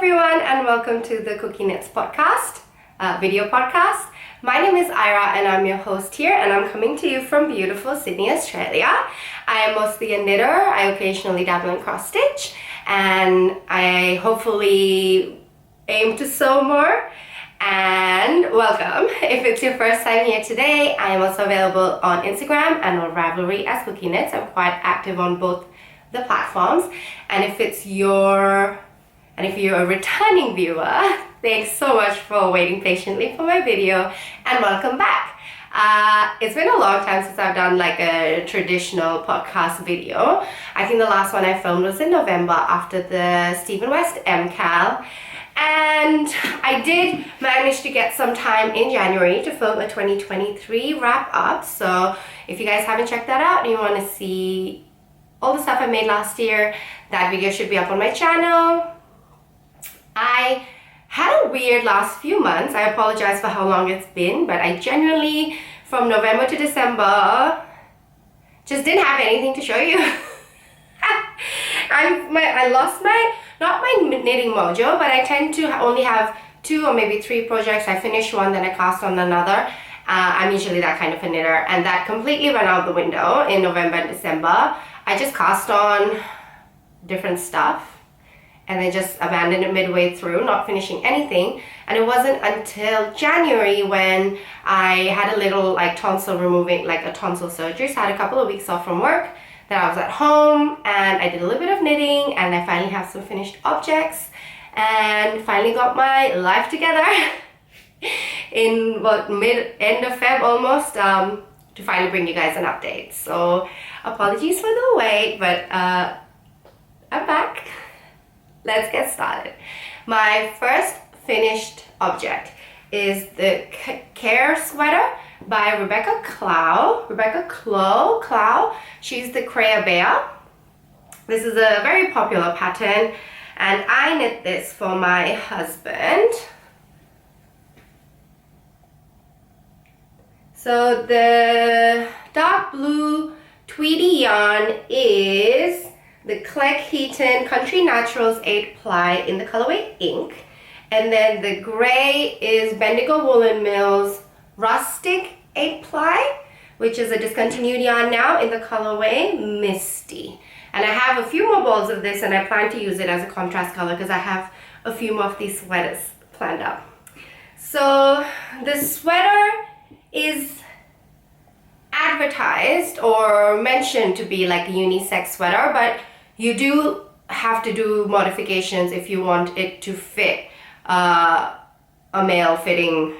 everyone, and welcome to the KukieKnits Podcast, video podcast. My name is Ira and I'm your host here, and I'm coming to you from beautiful Sydney, Australia. I am mostly a knitter. I occasionally dabble in cross stitch, and I hopefully aim to sew more. And welcome. If it's your first time here today, I am also available on Instagram and on Ravelry as KukieKnits. I'm quite active on both the platforms. And if you're a returning viewer, thanks so much for waiting patiently for my video, and welcome back. It's been a long time since I've done like a traditional podcast video. I think the last one I filmed was in November after the Stephen West MCAL. And I did manage to get some time in January to film a 2023 wrap up. So if you guys haven't checked that out and you want to see all the stuff I made last year, that video should be up on my channel. I had a weird last few months. I apologize for how long it's been, but I genuinely, from November to December, just didn't have anything to show you. I lost not my knitting mojo, but I tend to only have 2 or maybe 3 projects. I finish one, then I cast on another. I'm usually that kind of a knitter, and that completely went out the window in November and December. I just cast on different stuff and then just abandoned it midway through, not finishing anything. And it wasn't until January when I had a little tonsil surgery, so I had a couple of weeks off from work, that I was at home and I did a little bit of knitting, and I finally have some finished objects and finally got my life together in end of Feb almost, to finally bring you guys an update. So apologies for the wait, but I'm back. Let's get started. My first finished object is the Kerr Sweater by Rebecca Clow. She's the Creya Bear. This is a very popular pattern, and I knit this for my husband. So the dark blue tweedy yarn is the Cleckheaton Country Naturals 8 ply in the colorway Ink, and then the gray is Bendigo Woolen Mills Rustic 8 ply, which is a discontinued yarn now, in the colorway Misty. And I have a few more balls of this, and I plan to use it as a contrast color because I have a few more of these sweaters planned up. So the sweater is advertised or mentioned to be like a unisex sweater, but you do have to do modifications if you want it to fit a male fitting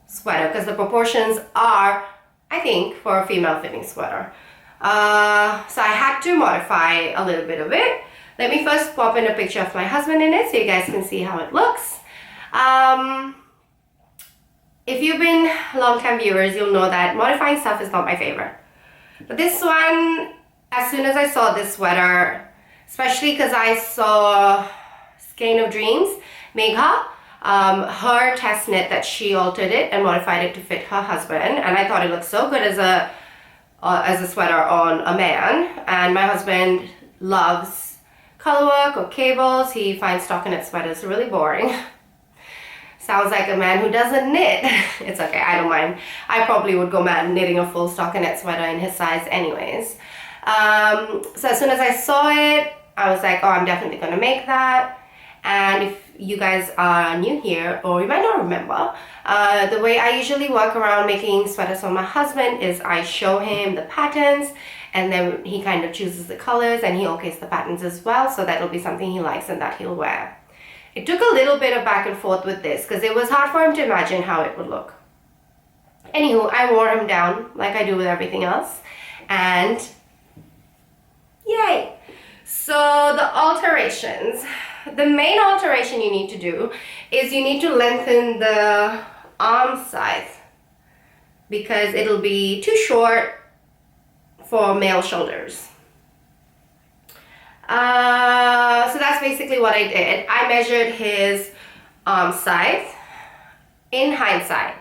sweater, because the proportions are, I think, for a female fitting sweater. So I had to modify a little bit of it. Let me first pop in a picture of my husband in it so you guys can see how it looks. If you've been long-time viewers, you'll know that modifying stuff is not my favorite. But this one, as soon as I saw this sweater, especially because I saw Skein of Dreams, Megha, her test knit that she altered it and modified it to fit her husband, and I thought it looked so good as a sweater on a man. And my husband loves colorwork or cables. He finds stockinette sweaters really boring. Sounds like a man who doesn't knit. It's okay, I don't mind. I probably would go mad knitting a full stockinette sweater in his size anyways. So as soon as I saw it, I was like, oh, I'm definitely gonna make that. And if you guys are new here, or you might not remember, the way I usually work around making sweaters for my husband is I show him the patterns, and then he kind of chooses the colors, and he okays the patterns as well, so that'll be something he likes and that he'll wear. It took a little bit of back and forth with this because it was hard for him to imagine how it would look. Anywho, I wore him down like I do with everything else, and yay! So the alterations. The main alteration you need to do is you need to lengthen the arm size because it'll be too short for male shoulders. So that's basically what I did. I measured his arm size. In hindsight,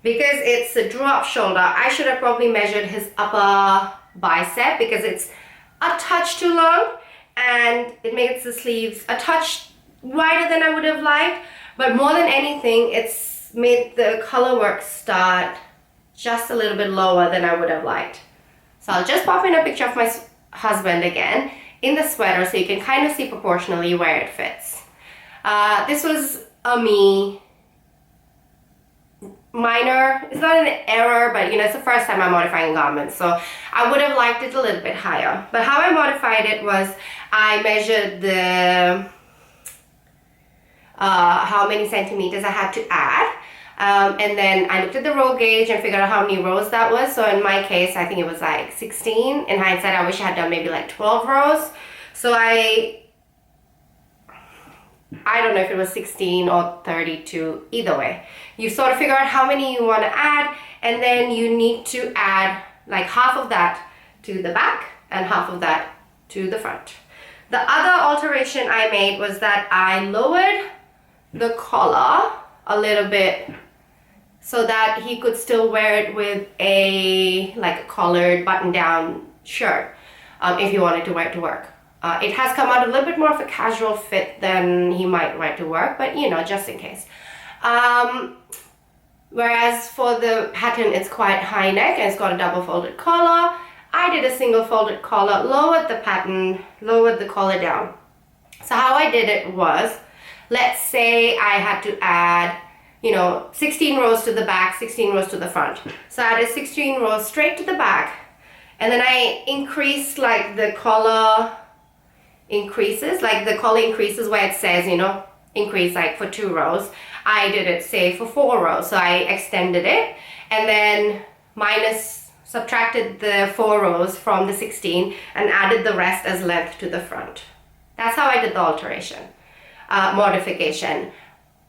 because it's a drop shoulder, I should have probably measured his upper bicep because it's a touch too long, and it makes the sleeves a touch wider than I would have liked, but more than anything, it's made the color work start just a little bit lower than I would have liked. So I'll just pop in a picture of my husband again in the sweater so you can kind of see proportionally where it fits. This was a minor, it's not an error, but it's the first time I'm modifying garments, so I would have liked it a little bit higher. But how I modified it was I measured the how many centimeters I had to add, and then I looked at the row gauge and figured out how many rows that was. So in my case, I think it was like 16. In hindsight, I wish I had done maybe like 12 rows. So I don't know if it was 16 or 32, either way. You sort of figure out how many you want to add, and then you need to add like half of that to the back and half of that to the front. The other alteration I made was that I lowered the collar a little bit so that he could still wear it with a collared button-down shirt if he wanted to wear it to work. It has come out a little bit more of a casual fit than he might wear to work, but just in case. Whereas for the pattern, it's quite high neck and it's got a double folded collar. I did a single folded collar, lowered the pattern, lowered the collar down. So how I did it was, let's say I had to add 16 rows to the back, 16 rows to the front. So I added 16 rows straight to the back, and then I increased the collar increases, the collar increases where it says, increase for 2 rows. I did it, say, for 4 rows. So I extended it and then subtracted the 4 rows from the 16 and added the rest as length to the front. That's how I did the alteration, modification.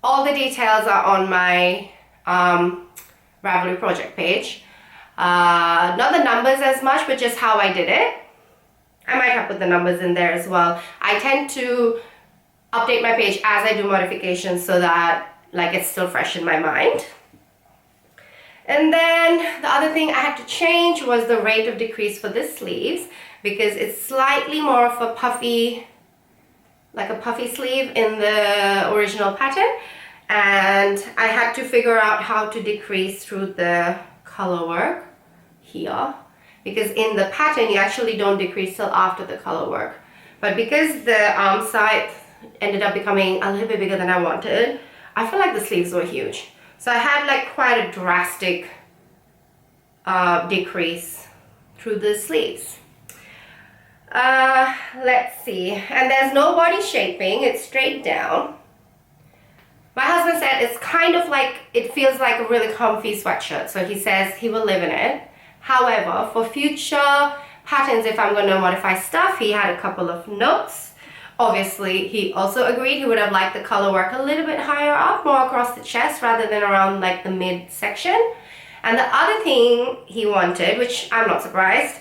All the details are on my Ravelry project page. Not the numbers as much, but just how I did it. I might have put the numbers in there as well. I tend to update my page as I do modifications so that it's still fresh in my mind. And then the other thing I had to change was the rate of decrease for the sleeves, because it's slightly more of a puffy, a puffy sleeve in the original pattern, and I had to figure out how to decrease through the color work here, because in the pattern you actually don't decrease till after the color work. But because the arm side ended up becoming a little bit bigger than I wanted, I feel like the sleeves were huge. So I had quite a drastic decrease through the sleeves. Let's see, and there's no body shaping, it's straight down. My husband said it's kind of it feels like a really comfy sweatshirt, so he says he will live in it. However, for future patterns, if I'm going to modify stuff, he had a couple of notes. Obviously, he also agreed he would have liked the color work a little bit higher up, more across the chest rather than around the mid section. And the other thing he wanted, which I'm not surprised,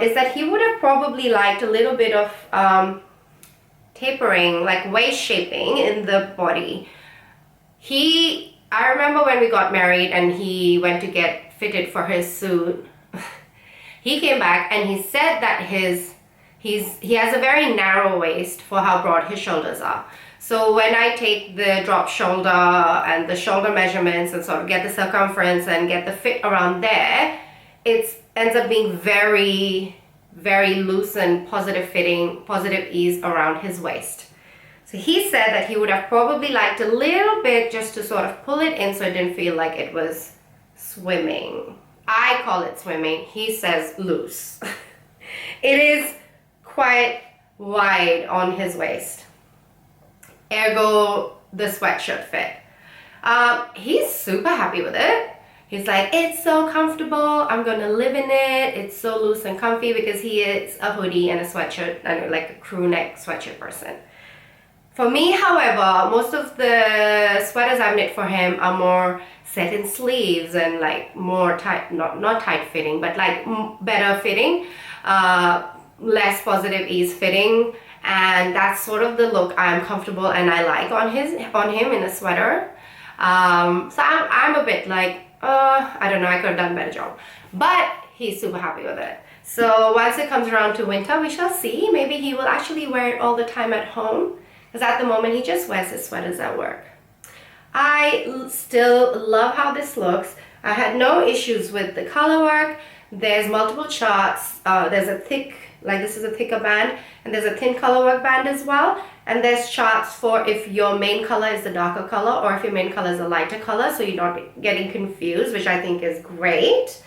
is that he would have probably liked a little bit of tapering, waist shaping in the body. I remember when we got married and he went to get fitted for his suit, he came back and he said that he has a very narrow waist for how broad his shoulders are. So when I take the drop shoulder and the shoulder measurements and sort of get the circumference and get the fit around there, it ends up being very, very loose and positive fitting, positive ease around his waist. So he said that he would have probably liked a little bit just to sort of pull it in so it didn't feel like it was swimming. I call it swimming. He says loose. It is quite wide on his waist. Ergo, the sweatshirt fit. He's super happy with it. He's like, it's so comfortable, I'm gonna live in it, it's so loose and comfy, because he is a hoodie and a sweatshirt, and a crew neck sweatshirt person. For me, however, most of the sweaters I've knit for him are more set in sleeves and more tight, not tight fitting, but better fitting, less positive ease fitting, and that's sort of the look I'm comfortable and I like on him in a sweater. So I'm a bit I don't know, I could have done a better job, but he's super happy with it. So once it comes around to winter, we shall see. Maybe he will actually wear it all the time at home, because at the moment he just wears his sweaters at work. I still love how this looks. I had no issues with the color work. There's multiple charts. There's a thick, like this is a thicker band, and there's a thin color work band as well. And there's charts for if your main color is the darker color or if your main color is a lighter color, so you're not getting confused, which I think is great.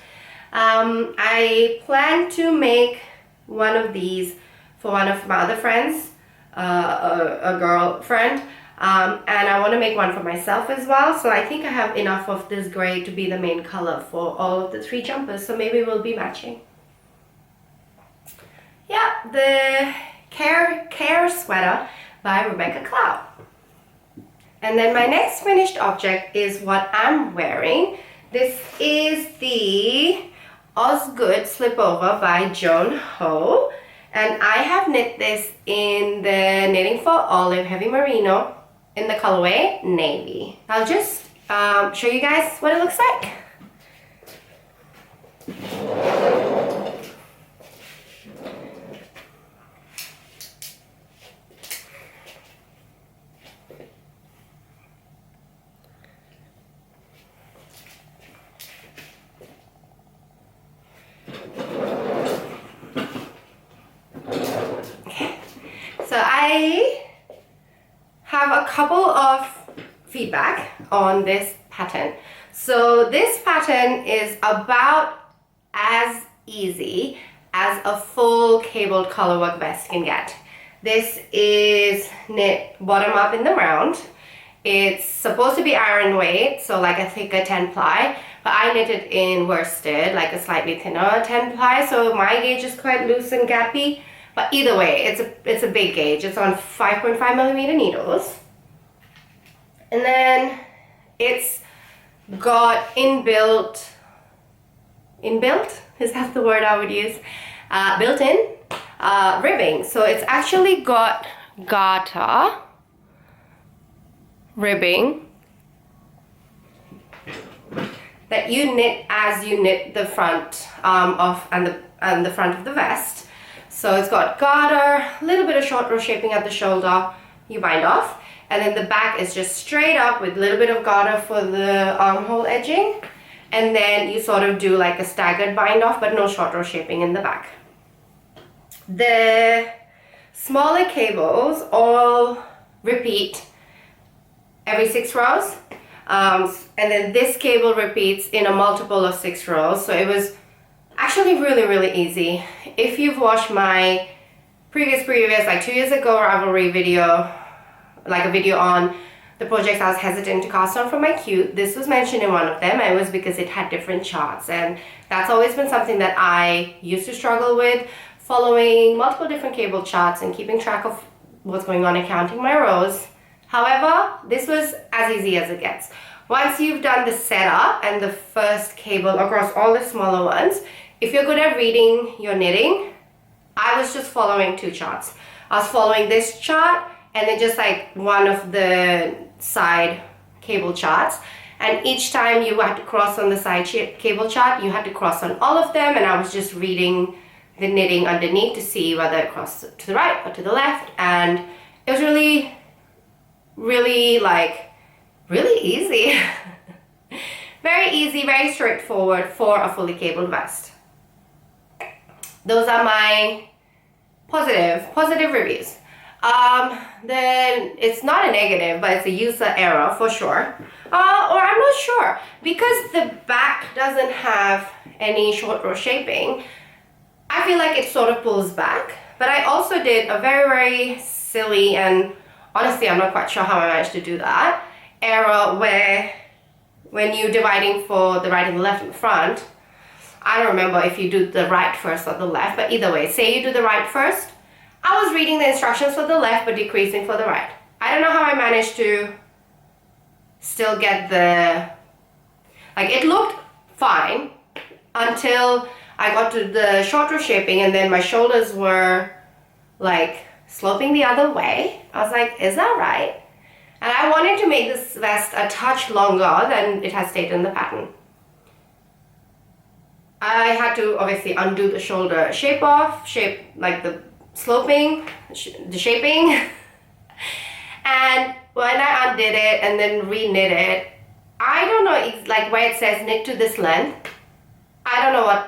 I plan to make one of these for one of my other friends, a girlfriend, and I want to make one for myself as well. So I think I have enough of this gray to be the main color for all of the 3 jumpers, so maybe we'll be matching. Yeah, the Kerr Sweater by Rebecca Cloud. And then my next finished object is what I'm wearing. This is the Osgoode Slipover by Joan Ho. And I have knit this in the Knitting for Olive Heavy Merino in the colorway Navy. I'll just show you guys what it looks like. I have a couple of feedback on this pattern. So this pattern is about as easy as a full cabled colorwork vest can get. This is knit bottom up in the round. It's supposed to be iron weight, so like a thicker 10 ply, but I knit it in worsted, like a slightly thinner 10 ply, so my gauge is quite loose and gappy. But either way, it's a big gauge. It's on 5.5 millimeter needles. And then it's got inbuilt, is that the word I would use? Built-in ribbing. So it's actually got garter ribbing that you knit as you knit the front and the front of the vest. So it's got garter, a little bit of short row shaping at the shoulder, you bind off, and then the back is just straight up with a little bit of garter for the armhole edging, and then you sort of do like a staggered bind off, but no short row shaping in the back. The smaller cables all repeat every 6 rows, and then this cable repeats in a multiple of 6 rows, so it was actually really easy. If you've watched my previous like 2 years ago Ravelry video, like a video on the projects I was hesitant to cast on for my cute, this was mentioned in one of them, and it was because it had different charts, and that's always been something that I used to struggle with, following multiple different cable charts and keeping track of what's going on and counting my rows. However, this was as easy as it gets. Once you've done the setup and the first cable across all the smaller ones, if you're good at reading your knitting, I was just following 2 charts. I was following this chart and then just like one of the side cable charts. And each time you had to cross on the side cable chart, you had to cross on all of them, and I was just reading the knitting underneath to see whether it crossed to the right or to the left. And it was really easy. Very easy, very straightforward for a fully cabled vest. Those are my positive reviews. Then it's not a negative, but it's a user error for sure. Or I'm not sure, because the back doesn't have any short row shaping. I feel like it sort of pulls back, but I also did a very silly, and honestly I'm not quite sure how I managed to do that, error where when you're dividing for the right and the left and the front, I don't remember if you do the right first or the left, but either way, say you do the right first, I was reading the instructions for the left but decreasing for the right. I don't know how I managed to still get it looked fine until I got to the short row shaping, and then my shoulders were like sloping the other way. I was like, is that right? And I wanted to make this vest a touch longer than it has stayed in the pattern. I had to obviously undo the shoulder shape like the sloping, the shaping. undid it and then re-knit it. I don't know, it's like where it says knit to this length. I don't know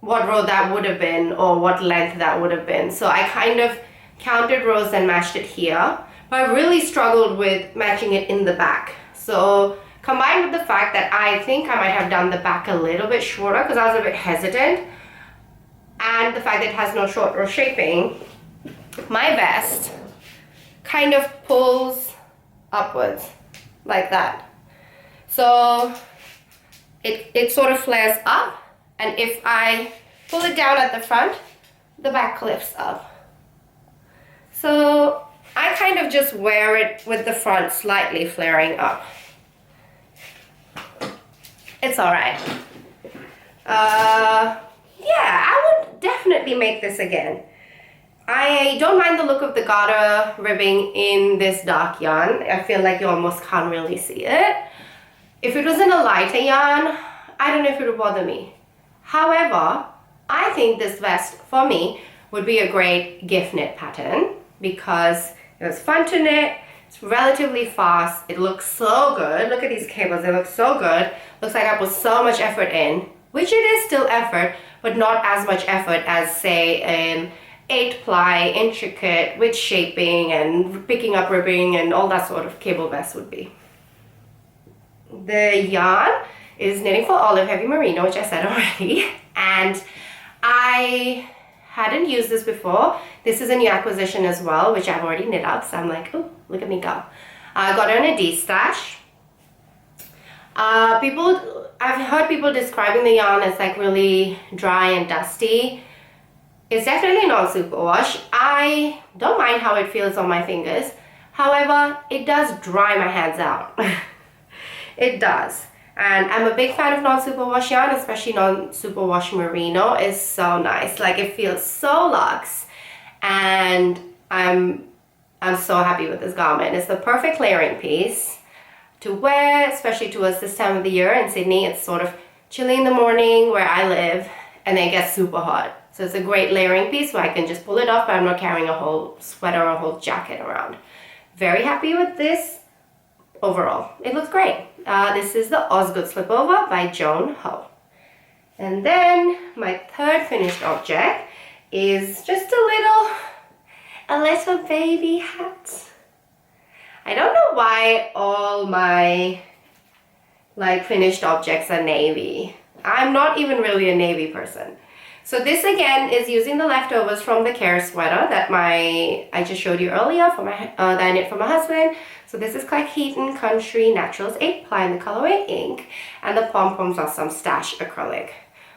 what row that would have been or what length that would have been. So I kind of counted rows and matched it here. But I really struggled with matching it in the back. So combined with the fact that I think I might have done the back a little bit shorter because I was a bit hesitant, and the fact that it has no short row shaping, my vest kind of pulls upwards like that. So it sort of flares up, and if I pull it down at the front, the back lifts up. So I kind of just wear it with the front slightly flaring up. It's alright. Yeah, I would definitely make this again. I don't mind the look of the garter ribbing in this dark yarn. I feel like you almost can't really see it. If it was in a lighter yarn, I don't know if it would bother me. However, I think this vest, for me, would be a great gift knit pattern because it was fun to knit, it's relatively fast, it looks so good. Look at these cables, they look so good. Looks like I put so much effort in, which it is still effort, but not as much effort as, say, an 8-ply, intricate, with shaping and picking up ribbing and all that sort of cable vest would be. The yarn is Knitting for Olive Heavy Merino, which I said already, and I hadn't used this before. This is a new acquisition as well, which I've already knit up, so I'm like, oh, look at me go. I got it on a D-stash. I've heard people describing the yarn as like really dry and dusty. It's definitely non-superwash. I don't mind how it feels on my fingers. However, it does dry my hands out. It does. And I'm a big fan of non-superwash yarn, especially non-superwash merino is so nice. Like it feels so luxe, and I'm so happy with this garment. It's the perfect layering piece to wear, especially towards this time of the year in Sydney. It's sort of chilly in the morning where I live, and then it gets super hot. So it's a great layering piece where I can just pull it off, but I'm not carrying a whole sweater or a whole jacket around. Very happy with this overall. It looks great. This is the Osgoode Slipover by Joan Ho. And then my third finished object is just a little baby hat. I don't know why all my finished objects are navy. I'm not even really a navy person. So this again is using the leftovers from the Kerr Sweater that I just showed you earlier for that I knit for my husband. So this is Cleckheaton Country Naturals 8-ply in the colorway ink, and the pom-poms are some stash acrylic.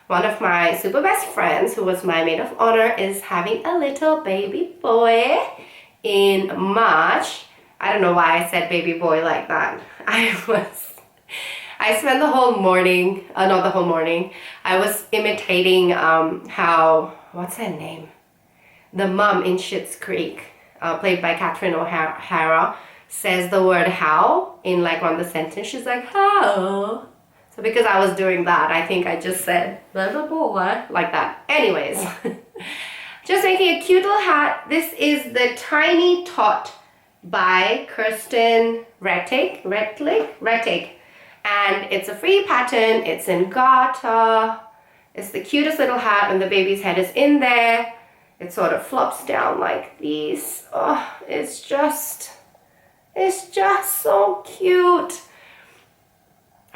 One of my super best friends, who was my maid of honor, is having a little baby boy in March. I don't know why I said baby boy like that. I spent the whole morning, not the whole morning, I was imitating what's her name? The mom in Schitt's Creek, played by Catherine O'Hara, says the word how in like one of the sentences. She's like, how? So because I was doing that, I think I just said, little boy, like that. Anyways, just making a cute little hat. This is the Tiny Tot by Kirsten Rettig. And it's a free pattern, it's in garter. It's the cutest little hat, and the baby's head is in there. It sort of flops down like these. Oh, it's just so cute.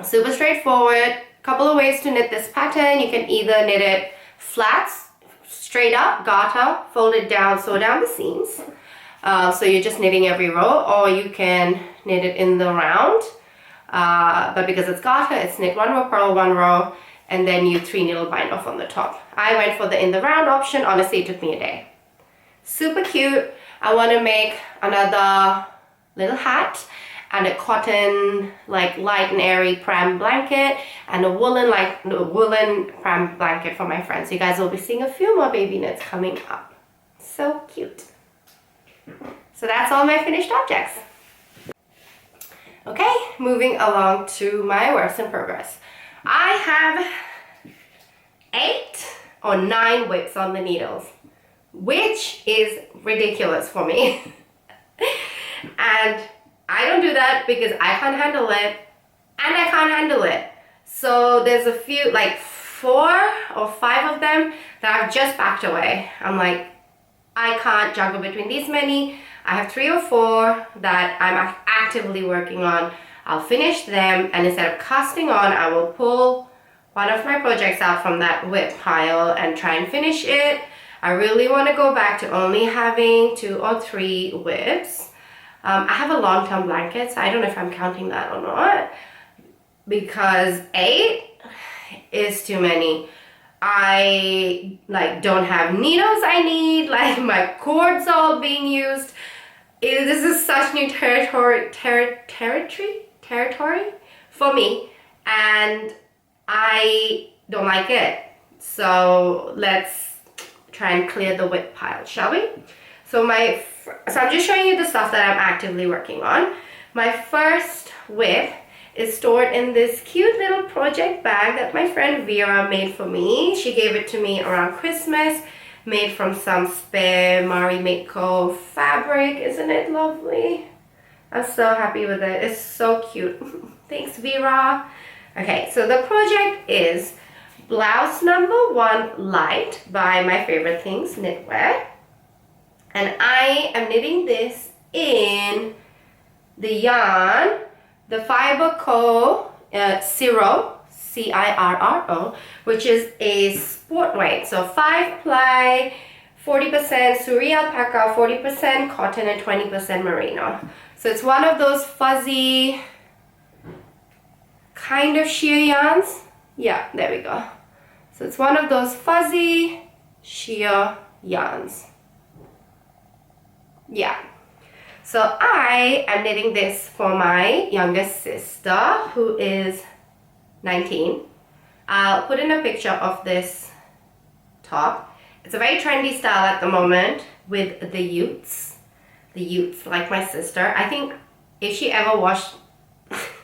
Super straightforward. Couple of ways to knit this pattern. You can either knit it flat, straight up, garter, fold it down, sew down the seams. So you're just knitting every row, or you can knit it in the round. But because it's garter, it's knit 1 row, purl 1 row, and then you 3 needle bind off on the top. I went for the in the round option. Honestly, it took me a day. Super cute. I want to make another little hat and a cotton light and airy pram blanket and a woolen pram blanket for my friends. So you guys will be seeing a few more baby knits coming up. So cute. So that's all my finished objects. Okay, moving along to my works in progress. I have 8 or 9 whips on the needles, which is ridiculous for me. And I don't do that because I can't handle it and I can't handle it. So there's a few, like 4 or 5 of them that I've just packed away. I'm like, I can't juggle between these many. I have 3 or 4 that I'm actively working on. I'll finish them, and instead of casting on, I will pull one of my projects out from that WIP pile and try and finish it. I really want to go back to only having 2 or 3 WIPs. I have a long-term blanket, so I don't know if I'm counting that or not, because 8 is too many. I don't have needles I need, like my cords all being used. This is such new territory for me, and I don't like it. So let's try and clear the WIP pile, shall we? So I'm just showing you the stuff that I'm actively working on. My first WIP is stored in this cute little project bag that my friend Vera made for me. She gave it to me around Christmas, made from some spare Marimekko fabric. Isn't it lovely? I'm so happy with it. It's so cute. Thanks, Vera. Okay, so the project is blouse number 1 light by My Favorite Things Knitwear. And I am knitting this in the yarn, the Fibre Co. Cirro, Cirro, which is a sport weight. So 5 ply, 40% Suri alpaca, 40% cotton, and 20% merino. So it's one of those fuzzy kind of sheer yarns. Yeah, there we go. So it's one of those fuzzy sheer yarns. Yeah. So I am knitting this for my youngest sister, who is 19. I'll put in a picture of this top. It's a very trendy style at the moment with the utes. The utes, like my sister. I think if she ever watched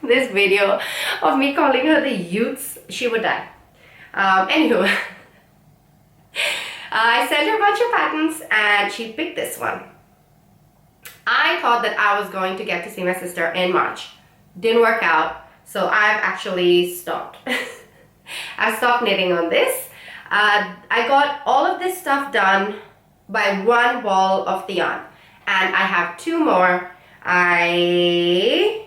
this video of me calling her the utes, she would die. Anywho, I sent her a bunch of patterns and she picked this one. I thought that I was going to get to see my sister in March. Didn't work out, so I've actually stopped. I stopped knitting on this. I got all of this stuff done by 1 ball of the yarn, and I have 2 more. I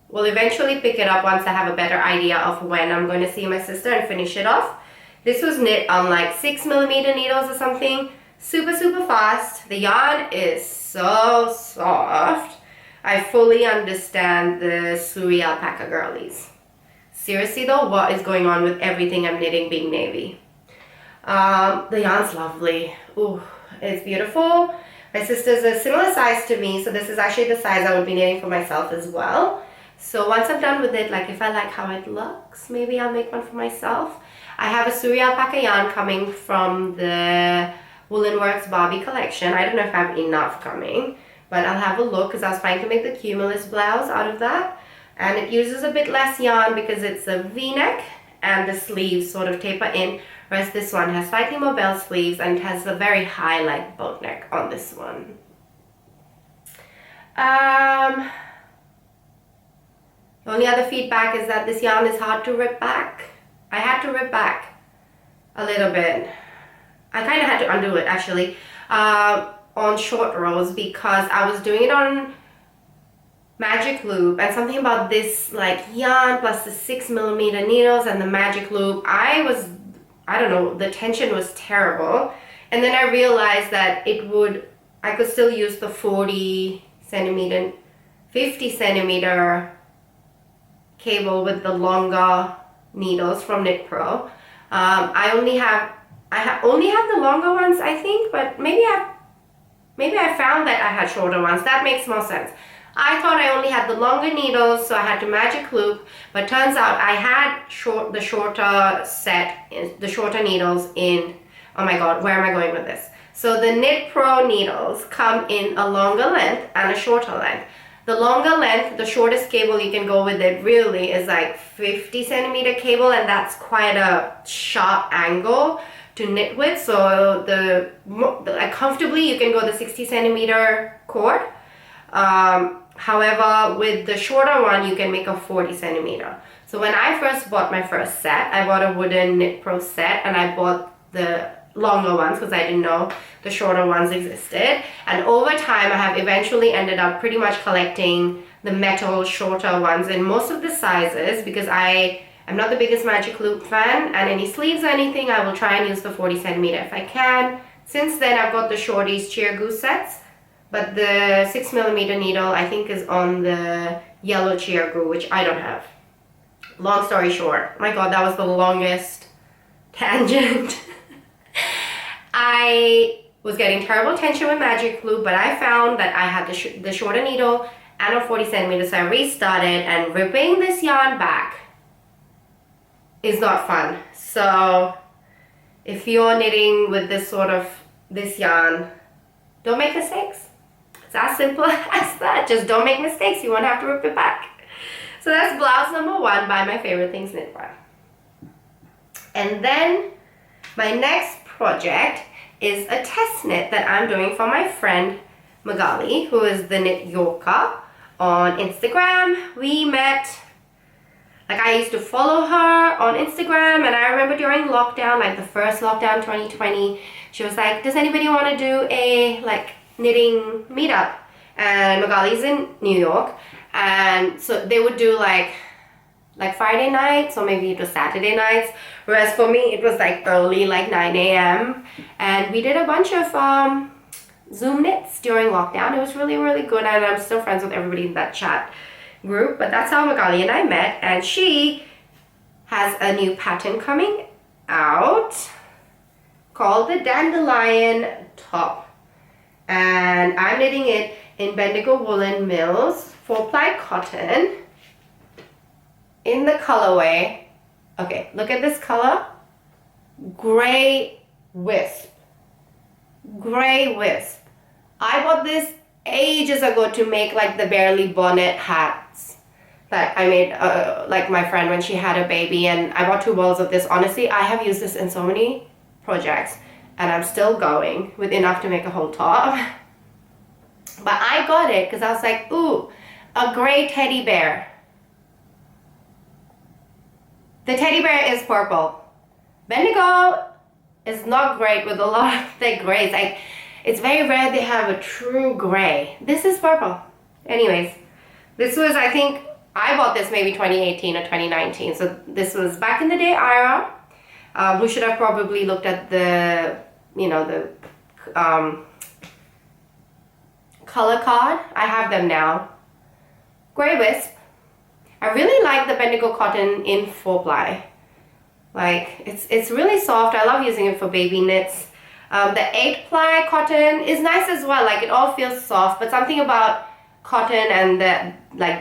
will eventually pick it up once I have a better idea of when I'm going to see my sister and finish it off. This was knit on like 6mm needles or something. Super fast. The yarn is so soft. I fully understand the Suri alpaca girlies. Seriously though, what is going on with everything I'm knitting being navy? The yarn's lovely. Ooh, it's beautiful. My sister's a similar size to me, so this is actually the size I would be knitting for myself as well. So once I'm done with it, like if I like how it looks, maybe I'll make one for myself. I have a Suri alpaca yarn coming from the Woolen Works Barbie collection. I don't know if I have enough coming, but I'll have a look because I was trying to make the cumulus blouse out of that. And it uses a bit less yarn because it's a V-neck and the sleeves sort of taper in, whereas this one has slightly more bell sleeves and it has a very high like boat neck on this one. The only other feedback is that this yarn is hard to rip back. I had to rip back a little bit. I kind of had to undo it actually on short rows because I was doing it on magic loop, and something about this like yarn plus the 6mm needles and the magic loop, I don't know, the tension was terrible. And then I realized that I could still use the 40cm, 50cm cable with the longer needles from Knit Pro. I only have the longer ones, I think, but maybe I found that I had shorter ones. That makes more sense. I thought I only had the longer needles, so I had to magic loop, but turns out I had the shorter needles in, oh my god, where am I going with this? So the Knit Pro needles come in a longer length and a shorter length. The longer length, the shortest cable you can go with it really is like 50cm cable, and that's quite a sharp angle to knit with. So like comfortably you can go the 60cm cord. However, with the shorter one, you can make a 40 centimeter. So when I first bought my first set, I bought a wooden Knit Pro set, and I bought the longer ones because I didn't know the shorter ones existed. And over time, I have eventually ended up pretty much collecting the metal shorter ones in most of the sizes, because I'm not the biggest magic loop fan, and any sleeves or anything, I will try and use the 40 centimeter if I can. Since then, I've got the shorties cheer goose sets, but the 6mm needle I think is on the yellow cheer goo, which I don't have. Long story short, my god, that was the longest tangent. I was getting terrible tension with magic loop, but I found that I had the shorter needle and a 40 centimeter, so I restarted, and ripping this yarn back is not fun. So if you're knitting with this yarn, don't make mistakes. It's as simple as that. Just don't make mistakes. You won't have to rip it back. So that's blouse number 1 by My Favorite Things Knitwear. And then my next project is a test knit that I'm doing for my friend Magali, who is the Knit Yorker on Instagram. We met, I used to follow her on Instagram, and I remember during lockdown, the first lockdown 2020, she was like, does anybody want to do a knitting meetup? And Magali's in New York, and so they would do like Friday nights, or maybe it was Saturday nights, whereas for me it was early, 9 a.m. and we did a bunch of Zoom knits during lockdown. It was really, really good, and I'm still friends with everybody in that chat group. But that's how Magali and I met, and she has a new pattern coming out called the Dandelion top, and I'm knitting it in Bendigo Woolen Mills 4-ply cotton in the colorway, okay, look at this color, gray wisp. Gray wisp. I bought this ages ago to make the barely bonnet hats that I made my friend when she had a baby, and I bought 2 balls of this. Honestly, I have used this in so many projects, and I'm still going with enough to make a whole top. But I got it because I was like, ooh, a gray teddy bear. The teddy bear is purple. Bendigo is not great with a lot of thick grays. It's very rare they have a true gray. This is purple. Anyways, this was, I think, I bought this maybe 2018 or 2019. So this was back in the day, Ira, who should have probably looked at the, color card. I have them now. Gray wisp. I really like the Bendigo cotton in 4-ply. It's really soft. I love using it for baby knits. The 8-ply cotton is nice as well. It all feels soft, but something about cotton and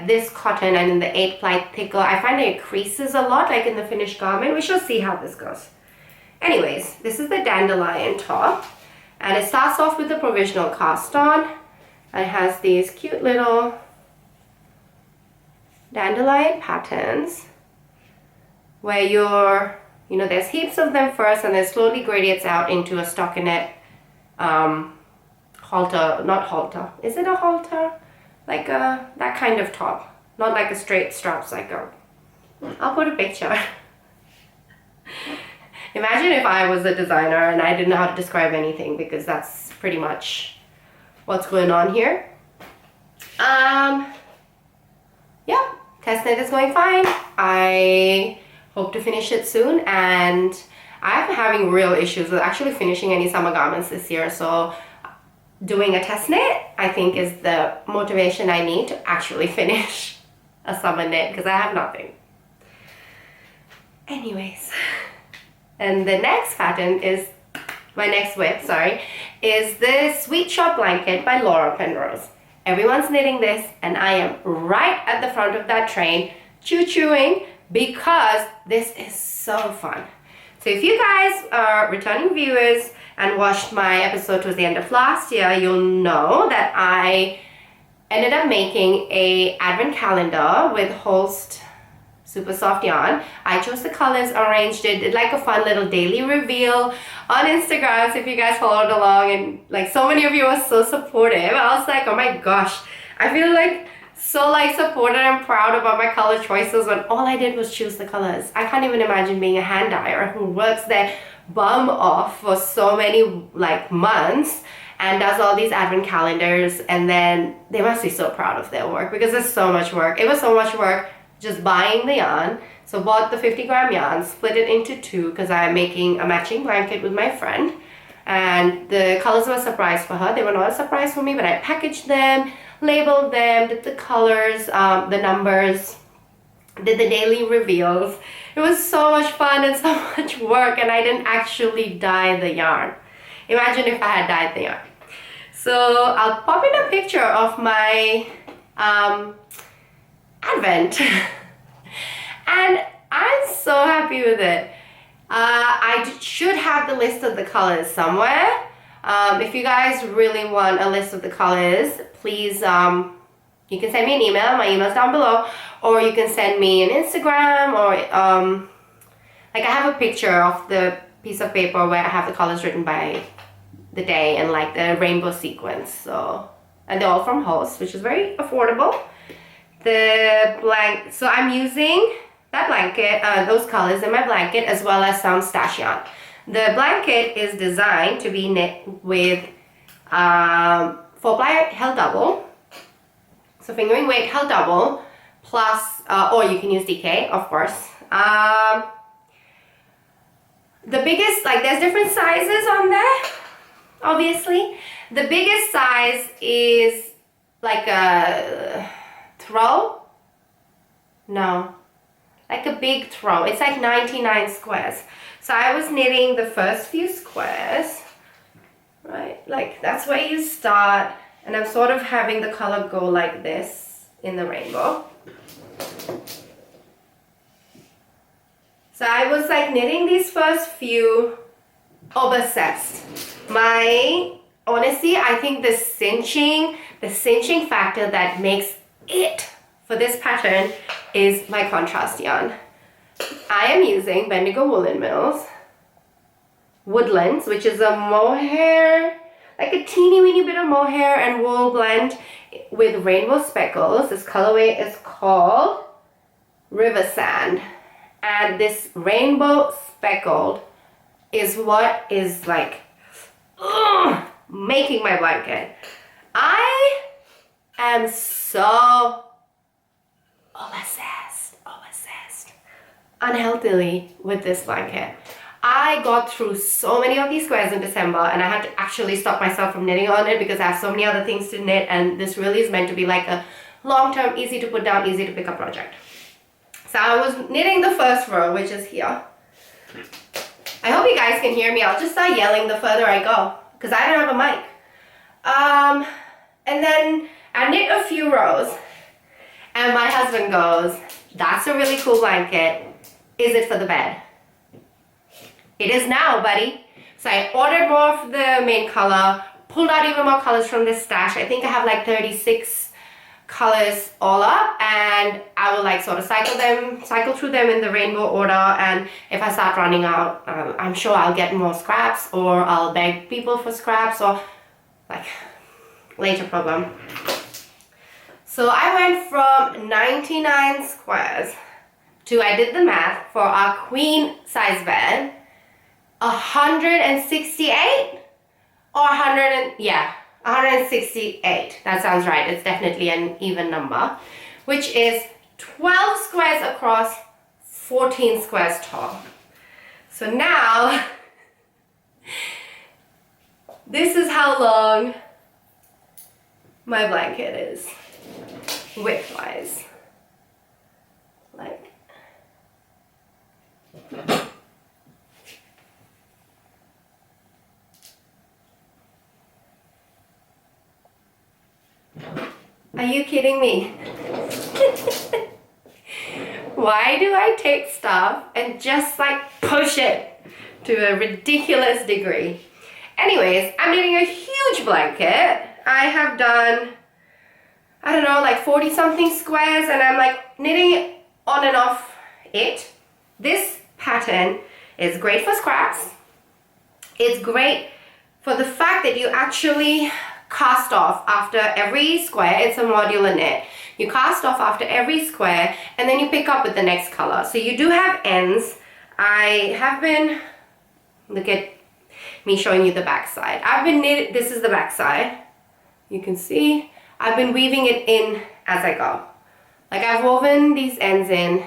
this cotton and in the 8-ply thicker, I find that it creases a lot, in the finished garment. We shall see how this goes. Anyways, this is the Dandelion top, and it starts off with the provisional cast on. It has these cute little dandelion patterns where there's heaps of them first, and then slowly gradiates out into a stockinette halter, not halter. Is it a halter? That kind of top. Not a straight straps I'll put a picture. Imagine if I was a designer and I didn't know how to describe anything, because that's pretty much what's going on here. Yeah, test knit is going fine. I hope to finish it soon, and I'm having real issues with actually finishing any summer garments this year, so doing a test knit I think is the motivation I need to actually finish a summer knit, because I have nothing. Anyways, and the next pattern is my next whip, is this Sweet Shop Blanket by Laura Penrose. Everyone's knitting this, and I am right at the front of that train, choo-chooing, because this is so fun. So if you guys are returning viewers and watched my episode towards the end of last year, you'll know that I ended up making a advent calendar with Holst super soft yarn. I chose the colors, arranged it, did a fun little daily reveal on Instagram. So if you guys followed along, and so many of you were so supportive, I was like, oh my gosh, I feel like so like supported and proud about my color choices when all I did was choose the colors. I can't even imagine being a hand dyer who works their bum off for so many like months and does all these advent calendars, and then they must be so proud of their work because it's so much work. It was so much work just buying the yarn. So bought the 50-gram yarn, split it into two because I'm making a matching blanket with my friend. And the colors were a surprise for her. They were not a surprise for me, but I packaged them, labeled them, did the colors, the numbers, did the daily reveals. It was so much fun and so much work, and I didn't actually dye the yarn. Imagine if I had dyed the yarn. So I'll pop in a picture of my advent. And I'm so happy with it. I should have the list of the colors somewhere. If you guys really want a list of the colors, please, you can send me an email. My email's down below. Or you can send me an Instagram, or like I have a picture of the piece of paper where I have the colors written by the day and like the rainbow sequence. So, and they're all from Host, which is very affordable. So I'm using that blanket, those colors in my blanket, as well as some stash yarn. The blanket is designed to be knit with 4-ply held double, so fingering weight held double, plus, or you can use DK, of course. The biggest, like there's different sizes on there, obviously. The biggest size is like a throw, like a big throw. It's like 99 squares. So I was knitting the first few squares, right? Like that's where you start, and I'm sort of having the color go like this in the rainbow. So I was like knitting these first few, obsessed. Honestly, I think the cinching factor that makes it for this pattern is my contrast yarn. I am using Bendigo Woolen Mills Woodlands, which is a mohair, like a teeny weeny bit of mohair and wool blend with rainbow speckles. This colorway is called River Sand, and this rainbow speckled is what is like making my blanket. I am so obsessed unhealthily with this blanket. I got through so many of these squares in December, and I had to actually stop myself from knitting on it because I have so many other things to knit, and this really is meant to be like a long-term, easy to put down, easy to pick up project. So I was knitting the first row, which is here. I hope you guys can hear me. I'll just start yelling the further I go because I don't have a mic. And then I knit a few rows, and my husband goes, "That's a really cool blanket. Is it for the bed?" It is now, buddy. So I ordered more of the main color, pulled out even more colors from this stash. I think I have like 36 colors all up, and I will like sort of cycle through them in the rainbow order, and if I start running out, I'm sure I'll get more scraps, or I'll beg people for scraps, or like later problem. So I went from 99 squares to, I did the math for our queen size bed, 168 or 168. That sounds right. It's definitely an even number, which is 12 squares across, 14 squares tall. So now this is how long my blanket is width-wise. Like, are you kidding me? Why do I take stuff and just like push it to a ridiculous degree? Anyways, I'm knitting a huge blanket. I have done, I don't know, like 40 something squares, and I'm like knitting on and off it. This pattern is great for scraps. It's great for the fact that you actually cast off after every square. It's a modular knit. You cast off after every square, and then you pick up with the next color. So you do have ends. I have been, look at me showing you the back side. I've been knitting, this is the back side. You can see, I've been weaving it in as I go. Like I've woven these ends in.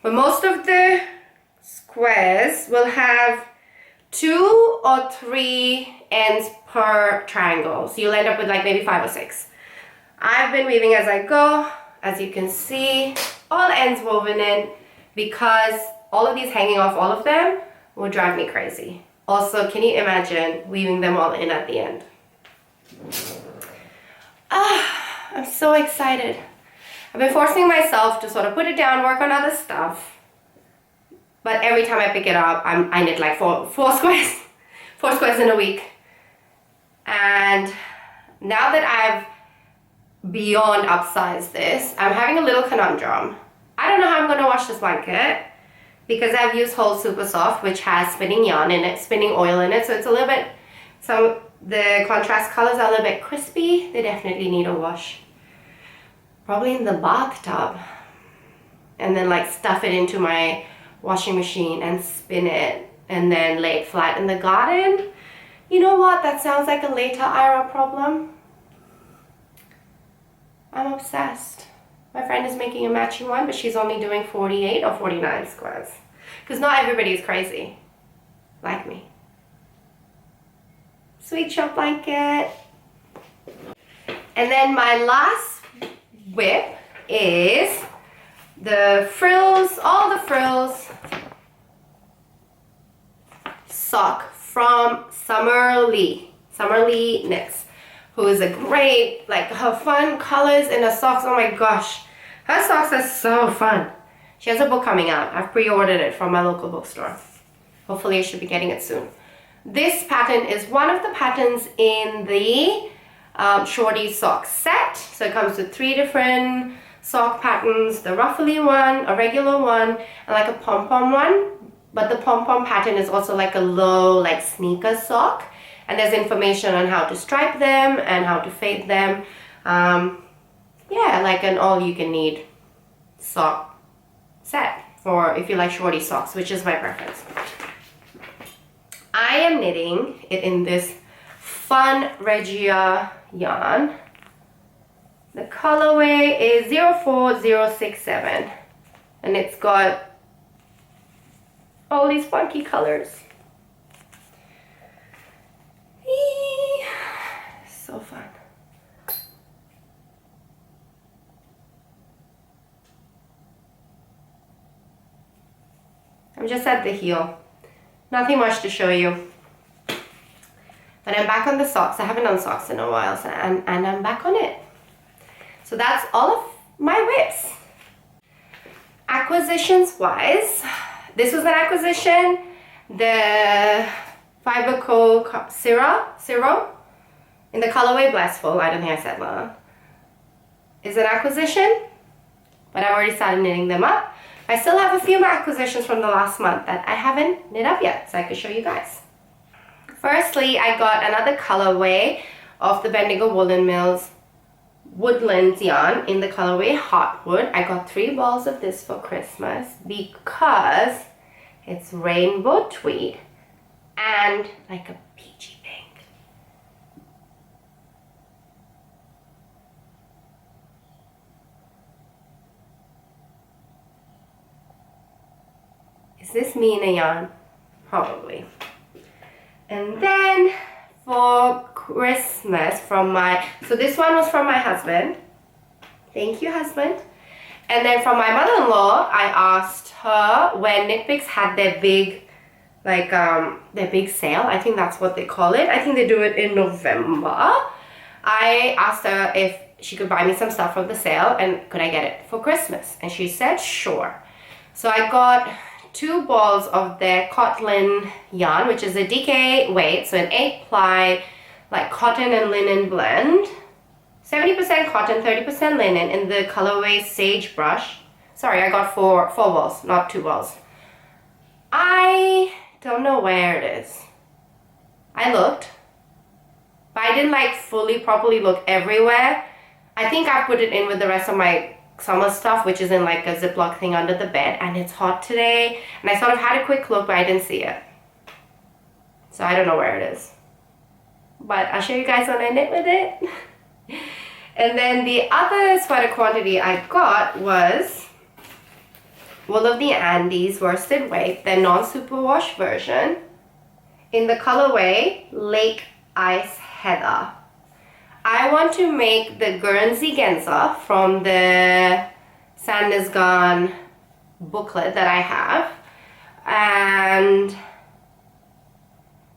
But most of the squares will have 2 or 3 ends per triangle. So you'll end up with like maybe 5 or 6. I've been weaving as I go. As you can see, all ends woven in because all of these hanging off all of them will drive me crazy. Also, can you imagine weaving them all in at the end? I'm so excited. I've been forcing myself to sort of put it down, work on other stuff. But every time I pick it up, I knit like four squares. 4 squares in a week. And now that I've beyond upsized this, I'm having a little conundrum. I don't know how I'm going to wash this blanket because I've used Whole Super Soft, which has spinning yarn in it, spinning oil in it. So it's a little bit, the contrast colors are a little bit crispy. They definitely need a wash. Probably in the bathtub. And then like stuff it into my washing machine and spin it and then lay it flat in the garden. You know what? That sounds like a later Ira problem. I'm obsessed. My friend is making a matching one, but she's only doing 48 or 49 squares. Because not everybody is crazy like me. Sweet shop blanket. And then my last whip is the frills, all the frills sock from Summer Lee Knits, who is a great, like her fun colors in her socks. Oh my gosh, her socks are so fun. She has a book coming out. I've pre-ordered it from my local bookstore. Hopefully I should be getting it soon. This pattern is one of the patterns in the shorty sock set. So it comes with 3 different sock patterns, the ruffly one, a regular one, and like a pom-pom one. But the pom-pom pattern is also like a low, like sneaker sock. And there's information on how to stripe them and how to fade them. Yeah, like an all-you-can-need sock set for if you like shorty socks, which is my preference. I am knitting it in this fun Regia yarn. The colorway is 04067 and it's got all these funky colors. Eee, so fun. I'm just at the heel. Nothing much to show you. But I'm back on the socks. I haven't done socks in a while, so, and I'm back on it. So that's all of my whips. Acquisitions wise, this was an acquisition. The Fibre Cirro in the colorway Blessful, I don't think I said that, is an acquisition, but I've already started knitting them up. I still have a few more acquisitions from the last month that I haven't knit up yet, so I could show you guys. Firstly, I got another colorway of the Bendigo Woolen Mills Woodlands yarn in the colorway Heartwood. I got 3 balls of this for Christmas because it's rainbow tweed and like a peachy pink. Is this me in a yarn? Probably. And then for Christmas so this one was from my husband. Thank you, husband. And then from my mother-in-law, I asked her when Knit Picks had their big, like their big sale. I think that's what they call it. I think they do it in November. I asked her if she could buy me some stuff from the sale and could I get it for Christmas? And she said sure. So I got 2 balls of their cotton yarn, which is a DK weight, so an 8-ply like cotton and linen blend. 70% cotton, 30% linen in the colorway Sagebrush. Sorry, I got 4 balls, not 2 balls. I don't know where it is. I looked, but I didn't like fully properly look everywhere. I think I put it in with the rest of my summer stuff, which is in like a Ziploc thing under the bed, and it's hot today. And I sort of had a quick look, but I didn't see it. So I don't know where it is. But I'll show you guys when I knit with it. And then the other sweater quantity I got was Wool of the Andes worsted weight, the non-superwash version, in the colorway Lake Ice Heather. I want to make the GuriNgai from the Sand Is Gone booklet that I have, and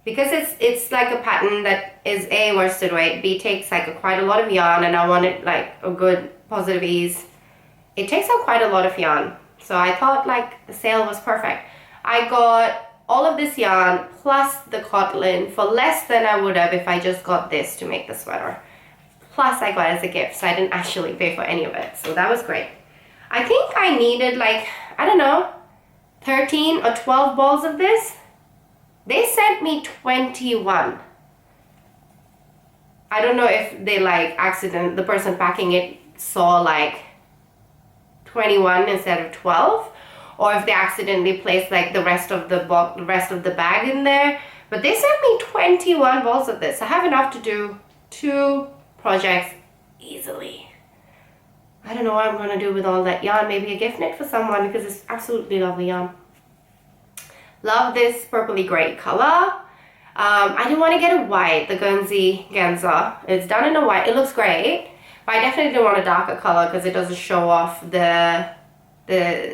because it's like a pattern that is A, worsted weight, B, takes like quite a lot of yarn, and I wanted like a good positive ease. It takes up quite a lot of yarn, so I thought like the sale was perfect. I got all of this yarn plus the cotton for less than I would have if I just got this to make the sweater. Plus I got it as a gift, so I didn't actually pay for any of it, so that was great. I think I needed like, I don't know, 13 or 12 balls of this. They sent me 21. I don't know if they like the person packing it saw like 21 instead of 12, or if they accidentally placed like the rest of the bag in there. But they sent me 21 balls of this. I have enough to do 2 projects easily. I don't know what I'm gonna do with all that yarn. Maybe a gift knit for someone, because it's absolutely lovely yarn. Love this purpley gray color. I didn't want to get a white, the GuriNgai. It's done in a white. It looks great, but I definitely didn't want a darker color because it doesn't show off the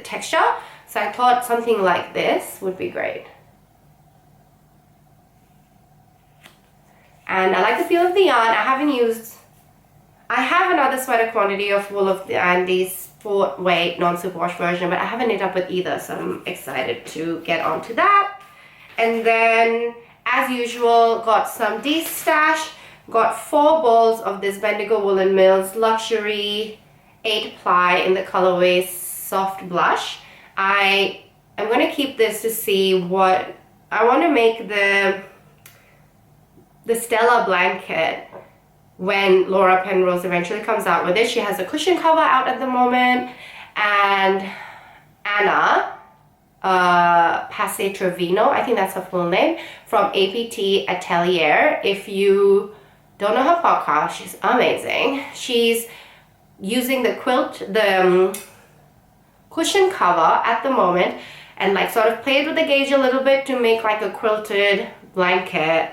texture. So I thought something like this would be great. And I like the feel of the yarn. I have another sweater quantity of Wool of the Andes sport weight non-superwash version, but I haven't knit up with either, so I'm excited to get onto that. And then, as usual, got some de-stash. Got 4 balls of this Bendigo Woolen Mills Luxury 8 ply in the colorway Soft Blush. I'm going to keep this to see what I want to make the Stella blanket when Laura Penrose eventually comes out with it. She has a cushion cover out at the moment, and Anna Passe Trevino, I think that's her full name, from APT Atelier. If you don't know her podcast, she's amazing. She's using the cushion cover at the moment, and like sort of played with the gauge a little bit to make like a quilted blanket,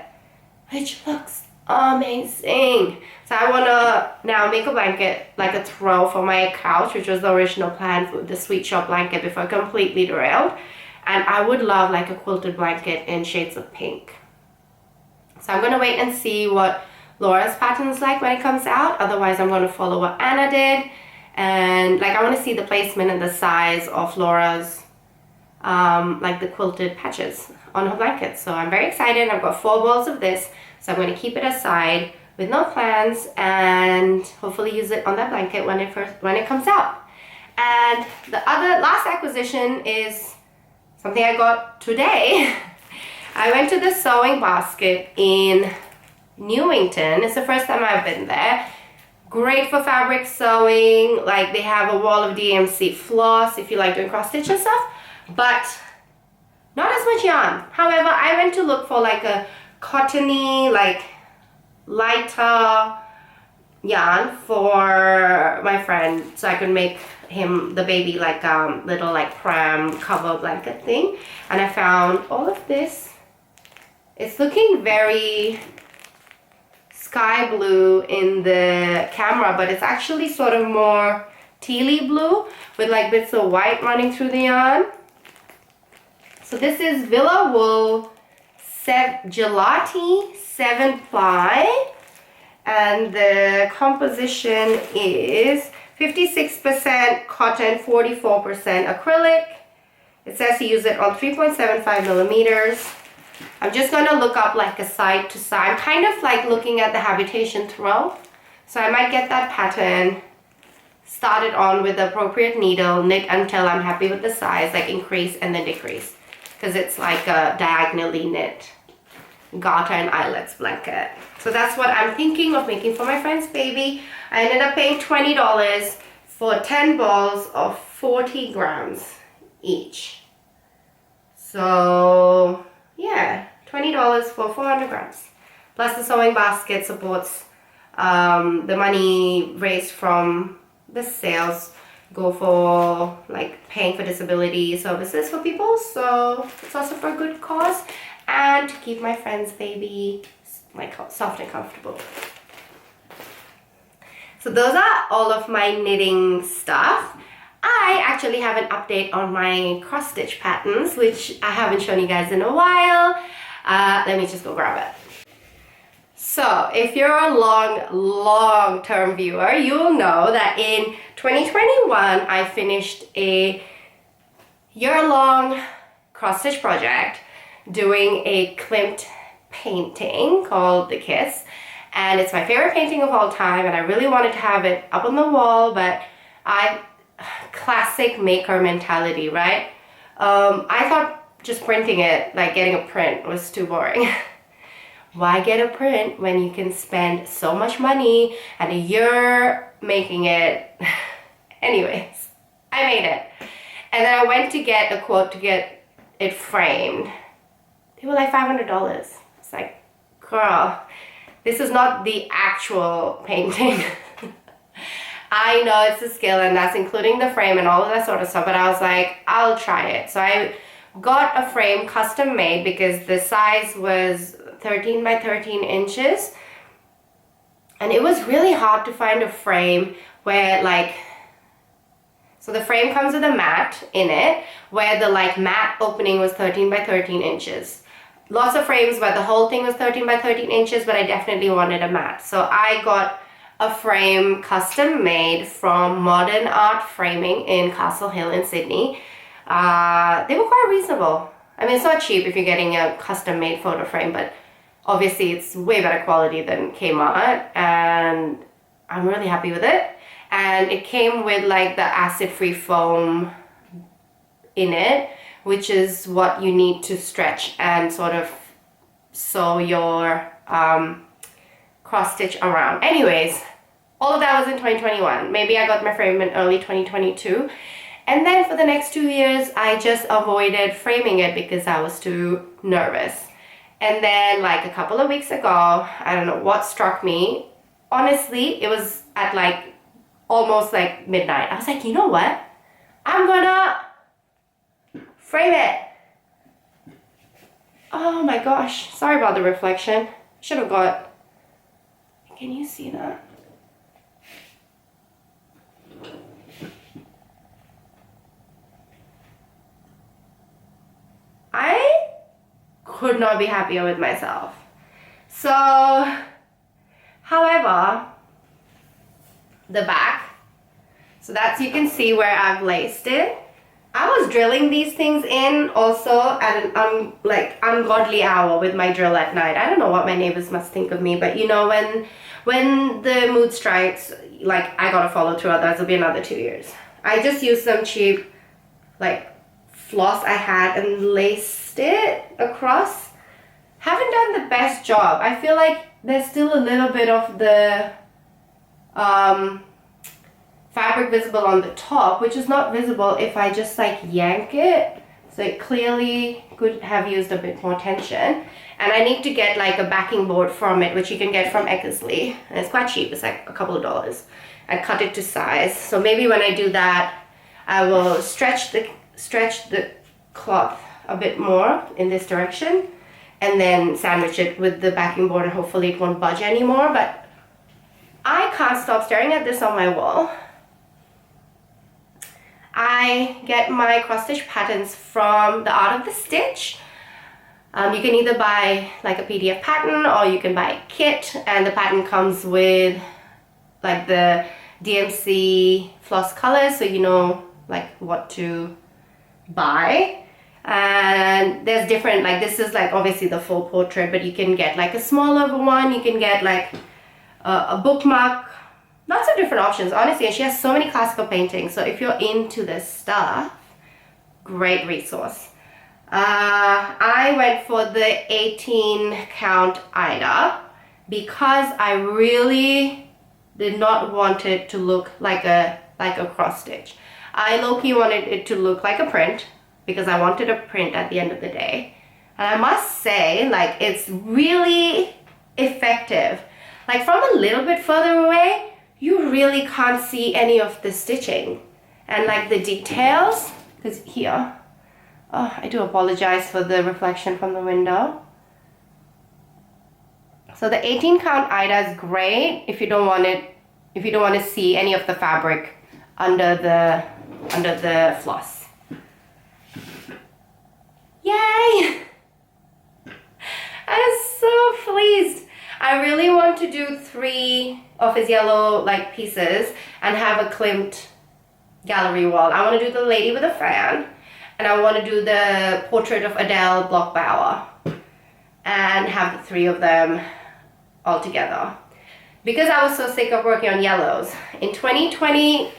which looks amazing. So I want to now make a blanket, like a throw for my couch, which was the original plan for the Sweet Shop blanket before it completely derailed. And I would love like a quilted blanket in shades of pink. So I'm going to wait and see what Laura's pattern's like when it comes out. Otherwise I'm going to follow what Anna did. And like I want to see the placement and the size of Laura's like the quilted patches on her blanket. So I'm very excited. I've got 4 balls of this. So I'm going to keep it aside with no plans and hopefully use it on that blanket when it comes out. And the last acquisition is something I got today. I went to the sewing basket in Newington. It's the first time I've been there. Great for fabric sewing. Like they have a wall of DMC floss if you like doing cross stitch and stuff, but not as much yarn. However, I went to look for like a cottony, like lighter yarn for my friend, so I could make him the baby like little like pram cover blanket thing. And I found all of this. It's looking very sky blue in the camera, but it's actually sort of more tealy blue with like bits of white running through the yarn. So this is Villawool Gelati 7 ply, and the composition is 56% cotton, 44% acrylic. It says to use it on 3.75 millimeters. I'm just going to look up like a side to side. I'm kind of like looking at the habitation throw, so I might get that pattern started on with the appropriate needle, knit until I'm happy with the size, like increase and then decrease, because it's like a diagonally knit. garter and eyelets blanket. So that's what I'm thinking of making for my friend's baby. I ended up paying $20 for 10 balls of 40 grams each. So yeah, $20 for 400 grams. Plus the sewing basket supports the money raised from the sales go for like paying for disability services for people. So it's also for a good cause and to keep my friend's baby like soft and comfortable. So those are all of my knitting stuff. I actually have an update on my cross stitch patterns, which I haven't shown you guys in a while. Let me just go grab it. So if you're a long-term viewer, you'll know that in 2021, I finished a year-long cross-stitch project doing a klimt painting called The Kiss. And it's my favorite painting of all time, and I really wanted to have it up on the wall, but classic maker mentality, right? I thought just printing it, like getting a print, was too boring. Why get a print when you can spend so much money and a year making it? Anyways, I made it. And then I went to get a quote to get it framed. They were like $500. It's like, girl, this is not the actual painting. I know it's a skill and that's including the frame and all of that sort of stuff, but I was like, I'll try it. So I got a frame custom made because the size was 13 by 13 inches. And it was really hard to find a frame where like, so the frame comes with a mat in it where the like mat opening was 13 by 13 inches. Lots of frames where the whole thing was 13 by 13 inches, but I definitely wanted a mat. So I got a frame custom made from Modern Art Framing in Castle Hill in Sydney. They were quite reasonable. I mean, it's not cheap if you're getting a custom made photo frame, but obviously it's way better quality than Kmart, and I'm really happy with it. And it came with like the acid-free foam in it, which is what you need to stretch and sort of sew your cross stitch around. Anyways, all of that was in 2021. Maybe I got my frame in early 2022. And then for the next 2 years, I just avoided framing it because I was too nervous. And then like a couple of weeks ago, I don't know what struck me. Honestly, it was at like almost like midnight. I was like, you know what? I'm gonna frame it. Oh my gosh, sorry about the reflection. Should have got, can you see that? I could not be happier with myself. So, however, the back, so that's, you can see where I've laced it. I was drilling these things in also at an ungodly hour with my drill at night. I don't know what my neighbors must think of me, but you know, when the mood strikes, like I gotta follow through, otherwise it'll be another 2 years. I just used some cheap like floss I had and laced it across. Haven't done the best job. I feel like there's still a little bit of the fabric visible on the top, which is not visible if I just like yank it. So it clearly could have used a bit more tension. And I need to get like a backing board from it, which you can get from Eckersley. And it's quite cheap, it's like a couple of dollars. I cut it to size. So maybe when I do that, I will stretch the cloth a bit more in this direction and then sandwich it with the backing board, and hopefully it won't budge anymore. But I can't stop staring at this on my wall. I get my cross stitch patterns from the Art of the Stitch. You can either buy like a PDF pattern or you can buy a kit, and the pattern comes with like the DMC floss colors, so you know like what to buy. And there's different, like this is like obviously the full portrait, but you can get like a smaller one, you can get like a bookmark, lots of different options honestly. And she has so many classical paintings, so if you're into this stuff, great resource. I went for the 18 count Ida because I really did not want it to look like a cross stitch. I low-key wanted it to look like a print because I wanted a print at the end of the day. And I must say, like, it's really effective. Like, from a little bit further away, you really can't see any of the stitching. And like the details, because here, oh, I do apologize for the reflection from the window. So the 18 count Ida is great if you don't want to see any of the fabric under the floss. Yay! I'm so pleased. I really want to do 3 of his yellow like pieces and have a klimped gallery wall. I want to do the lady with a fan, and I want to do the portrait of Adele Bloch-Bauer and have the 3 of them all together. Because I was so sick of working on yellows. In 2020,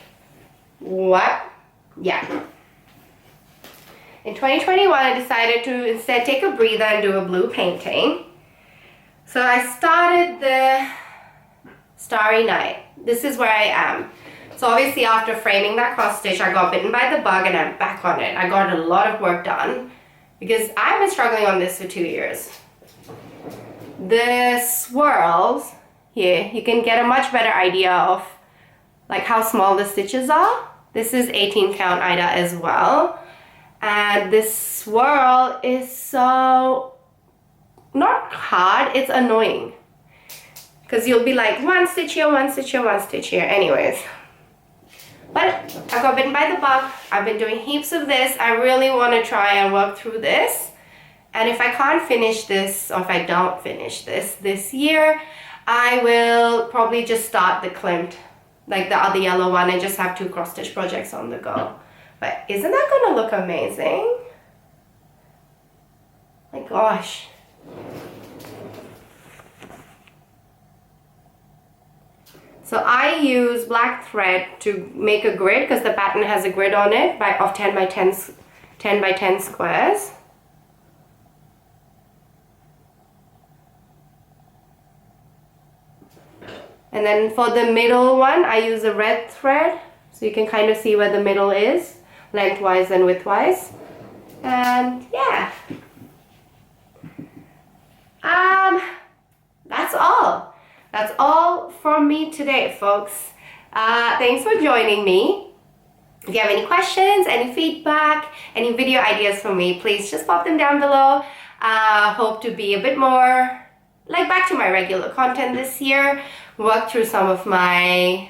in 2021, I decided to instead take a breather and do a blue painting. So I started the Starry Night. This is where I am. So obviously after framing that cross stitch, I got bitten by the bug and I'm back on it. I got a lot of work done because I've been struggling on this for 2 years. The swirls here, you can get a much better idea of like how small the stitches are. This is 18 count Ida as well. And this swirl is so, not hard, it's annoying. Because you'll be like, 1 stitch here, 1 stitch here, 1 stitch here. Anyways. But I got bitten by the bug. I've been doing heaps of this. I really want to try and work through this. And if I can't finish this, or if I don't finish this year, I will probably just start the klimped, like the other yellow one, and just have 2 cross stitch projects on the go. But isn't that gonna look amazing? My gosh. So I use black thread to make a grid because the pattern has a grid on it of 10 by 10 squares. And then for the middle one, I use a red thread, so you can kind of see where the middle is, lengthwise and widthwise. And yeah. That's all. That's all from me today, folks. Thanks for joining me. If you have any questions, any feedback, any video ideas for me, please just pop them down below. Hope to be a bit more like back to my regular content this year. Work through some of my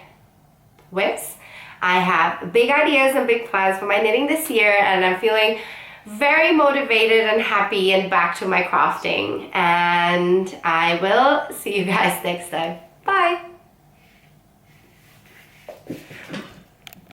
whips. I have big ideas and big plans for my knitting this year, and I'm feeling very motivated and happy and back to my crafting. And I will see you guys next time. Bye!